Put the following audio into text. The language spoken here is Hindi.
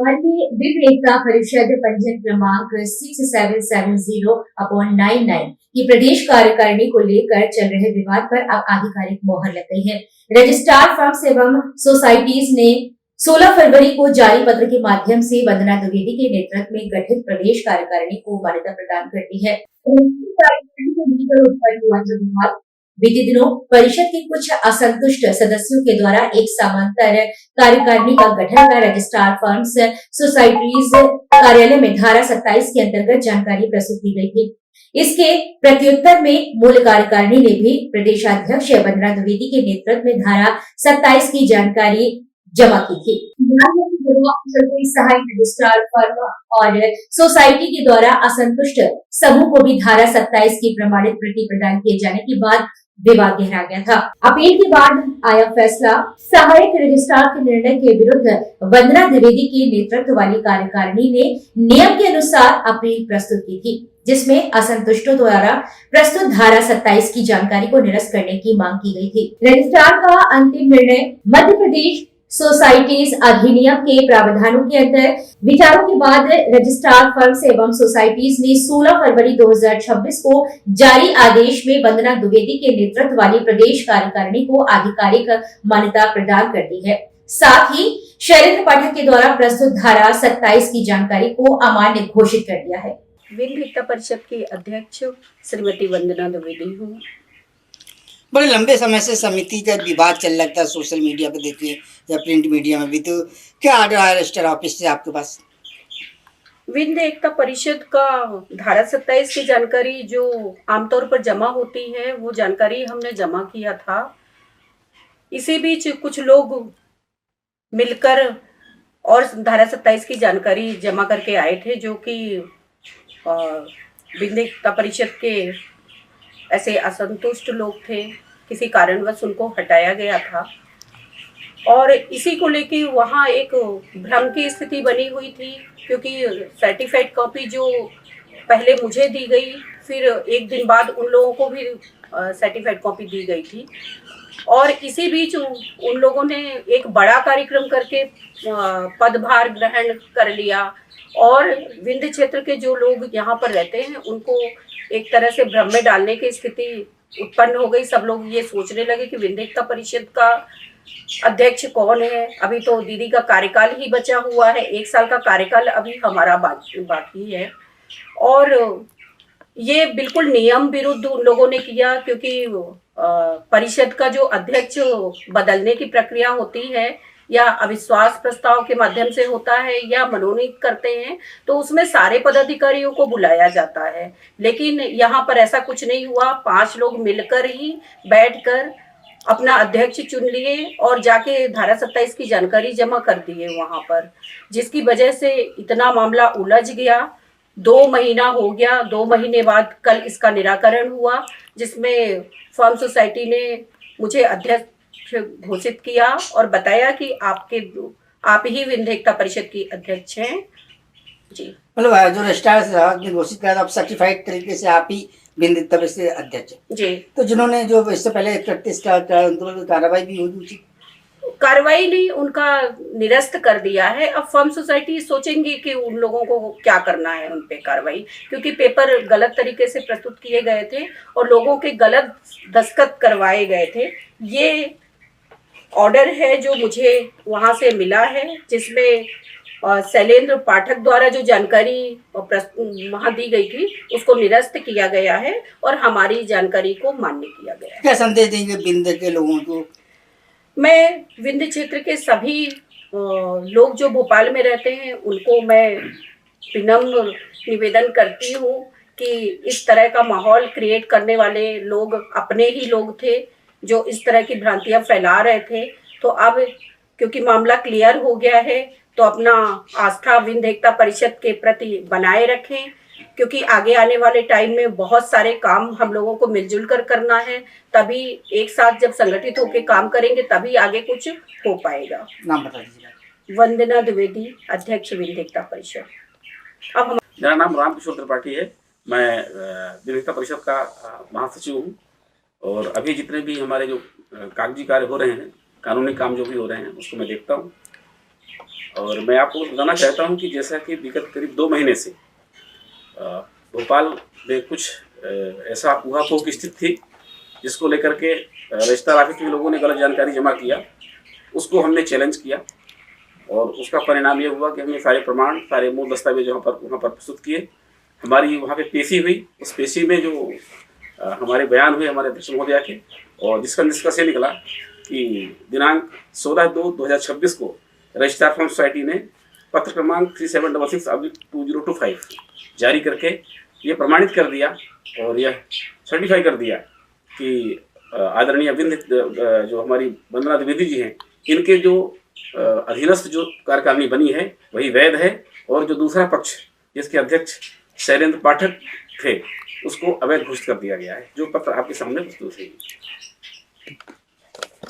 भोपाल में विश्व एकता परिषद पंजीयन क्रमांक 6770/99 की प्रदेश कार्यकारिणी को लेकर चल रहे विवाद पर अब आधिकारिक मोहर लग गई है। रजिस्ट्रार फर्म्स एवं सोसाइटीज ने 16 फरवरी को जारी पत्र के माध्यम से वंदना द्विवेदी के नेतृत्व में गठित प्रदेश कार्यकारिणी को मान्यता प्रदान कर दी है। बीते दिनों परिषद के कुछ असंतुष्ट सदस्यों के द्वारा एक समांतर कार्यकारिणी का गठन कर रजिस्ट्रार फर्म्स सोसाइटीज कार्यालय में धारा 27 के अंतर्गत जानकारी प्रस्तुत की गई थी। इसके प्रत्युत्तर में मूल कार्यकारिणी ने भी प्रदेशाध्यक्ष वंदना द्विवेदी के नेतृत्व में धारा 27 की जानकारी जमा की थी। सहायक रजिस्ट्रार फर्म और सोसाइटी के द्वारा असंतुष्ट समूह को भी धारा 27 की प्रमाणित प्रति प्रदान किए जाने के बाद विवाद गहरा गया था। अपील के बाद आया फैसला। सहायक रजिस्ट्रार के निर्णय के विरुद्ध वंदना द्विवेदी के नेतृत्व वाली कार्यकारिणी ने नियम के अनुसार अपील प्रस्तुत की थी, जिसमें असंतुष्टों द्वारा प्रस्तुत धारा 27 की जानकारी को निरस्त करने की मांग की गई थी। रजिस्ट्रार का अंतिम निर्णय मध्य प्रदेश सोसाइटीज अधिनियम के प्रावधानों के अंदर विचारों के बाद रजिस्ट्रार फर्म्स एवं सोसाइटीज ने 16 फरवरी 2026 को जारी आदेश में वंदना द्विवेदी के नेतृत्व वाली प्रदेश कार्यकारिणी को आधिकारिक मान्यता प्रदान कर दी है। साथ ही शैलेंद्र पाठक के द्वारा प्रस्तुत धारा 27 की जानकारी को अमान्य घोषित कर दिया है। विश्व एकता परिषद की अध्यक्ष श्रीमती वंदना द्विवेदी हूँ। बड़े लंबे समय से समिति का विवाद चल रहा था, सोशल मीडिया पे देखिए या प्रिंट मीडिया में भी। तो क्या आ रहा है रजिस्टर ऑफिस से आपके पास? विश्व एकता परिषद का धारा 27 की जानकारी जो आमतौर पर जमा होती है वो जानकारी हमने जमा किया था। इसी बीच कुछ लोग मिलकर और धारा 27 की जानकारी जमा करके आए थे, जो कि विश्व एकता परिषद के ऐसे असंतुष्ट लोग थे। किसी कारणवश उनको हटाया गया था और इसी को लेके वहाँ एक भ्रम की स्थिति बनी हुई थी, क्योंकि सर्टिफाइड कॉपी जो पहले मुझे दी गई, फिर एक दिन बाद उन लोगों को भी सर्टिफाइड कॉपी दी गई थी। और इसी बीच उन लोगों ने एक बड़ा कार्यक्रम करके पदभार ग्रहण कर लिया और विंध्य क्षेत्र के जो लोग यहाँ पर रहते हैं उनको एक तरह से भ्रम में डालने की स्थिति उत्पन्न हो गई। सब लोग ये सोचने लगे कि विश्व एकता परिषद का अध्यक्ष कौन है। अभी तो दीदी का कार्यकाल ही बचा हुआ है, 1 साल का कार्यकाल अभी हमारा बाकी है। और ये बिल्कुल नियम विरुद्ध उन लोगों ने किया, क्योंकि परिषद का जो अध्यक्ष बदलने की प्रक्रिया होती है या अविश्वास प्रस्ताव के माध्यम से होता है या मनोनीत करते हैं, तो उसमें सारे पदाधिकारियों को बुलाया जाता है। लेकिन यहाँ पर ऐसा कुछ नहीं हुआ। 5 लोग मिलकर ही बैठकर अपना अध्यक्ष चुन लिए और जाके धारा 27 की जानकारी जमा कर दिए वहाँ पर, जिसकी वजह से इतना मामला उलझ गया। 2 महीना हो गया। 2 महीने बाद कल इसका निराकरण हुआ, जिसमें फर्म सोसाइटी ने मुझे अध्यक्ष घोषित किया और बताया कि आप ही विश्व एकता परिषद की अध्यक्ष हैं। जी, मतलब जो रजिस्ट्रार ने घोषित किया था, सर्टिफाइड तरीके से आप ही विश्व एकता परिषद अध्यक्ष जी। तो जिन्होंने जो इससे पहले 31 का कार्रवाई भी हुई, कार्रवाई नहीं, उनका निरस्त कर दिया है। अब फर्म सोसाइटी सोचेंगी कि उन लोगों को क्या करना है उन पे कार्रवाई, क्योंकि पेपर गलत तरीके से प्रस्तुत किए गए थे और लोगों के गलत दस्तखत करवाए गए थे। ये ऑर्डर है जो मुझे वहाँ से मिला है, जिसमें शैलेंद्र पाठक द्वारा जो जानकारी वहाँ दी गई थी उसको निरस्त किया गया है और हमारी जानकारी को मान्य किया गया है। क्या संदेश देंगे विंध्य के लोगों को? मैं विंध्य क्षेत्र के सभी लोग जो भोपाल में रहते हैं उनको मैं विनम्र निवेदन करती हूँ कि इस तरह का माहौल क्रिएट करने वाले लोग अपने ही लोग थे जो इस तरह की भ्रांतियां फैला रहे थे। तो अब क्योंकि मामला क्लियर हो गया है तो अपना आस्था विश्व एकता परिषद के प्रति बनाए रखें, क्योंकि आगे आने वाले टाइम में बहुत सारे काम हम लोगों को मिलजुल कर करना है। तभी एक साथ जब संगठित होकर काम करेंगे तभी आगे कुछ हो पाएगा। नाम बता दीजिए। वंदना द्विवेदी, अध्यक्ष विश्व एकता परिषद। अब मेरा नाम रामकिशोर त्रिपाठी है। मैं विश्व एकता परिषद का महासचिव हूँ और अभी जितने भी हमारे जो कागजी कार्य हो रहे हैं, कानूनी काम जो भी हो रहे हैं, उसको मैं देखता हूँ। और मैं आपको बताना चाहता हूं कि जैसा कि विगत करीब 2 महीने से भोपाल में कुछ ऐसा ऊहापोह की स्थिति थी जिसको लेकर के रजिस्ट्रार ऑफिस के लोगों ने गलत जानकारी जमा किया, उसको हमने चैलेंज किया और उसका परिणाम ये हुआ कि हमने सारे प्रमाण, सारे मूल दस्तावेज वहाँ पर प्रस्तुत किए। हमारी वहाँ पे पेशी हुई, उस पेशी में जो हमारे बयान हुए हमारे अध्यक्ष महोदया के, और जिसका निष्कर्ष ये निकला कि दिनांक 16/2/2026 को रजिस्ट्रार फॉर्म सोसाइटी ने पत्र क्रमांक 3766/2025 जारी करके ये प्रमाणित कर दिया और यह सर्टिफाई कर दिया कि आदरणीय जो हमारी वंदना द्विवेदी जी हैं, इनके जो अधीनस्थ जो कार्यकारिणी बनी है वही वैध है, और जो दूसरा पक्ष जिसके अध्यक्ष शैलेंद्र पाठक थे उसको अवैध घोषित कर दिया गया है, जो पत्र आपके सामने प्रस्तुत है।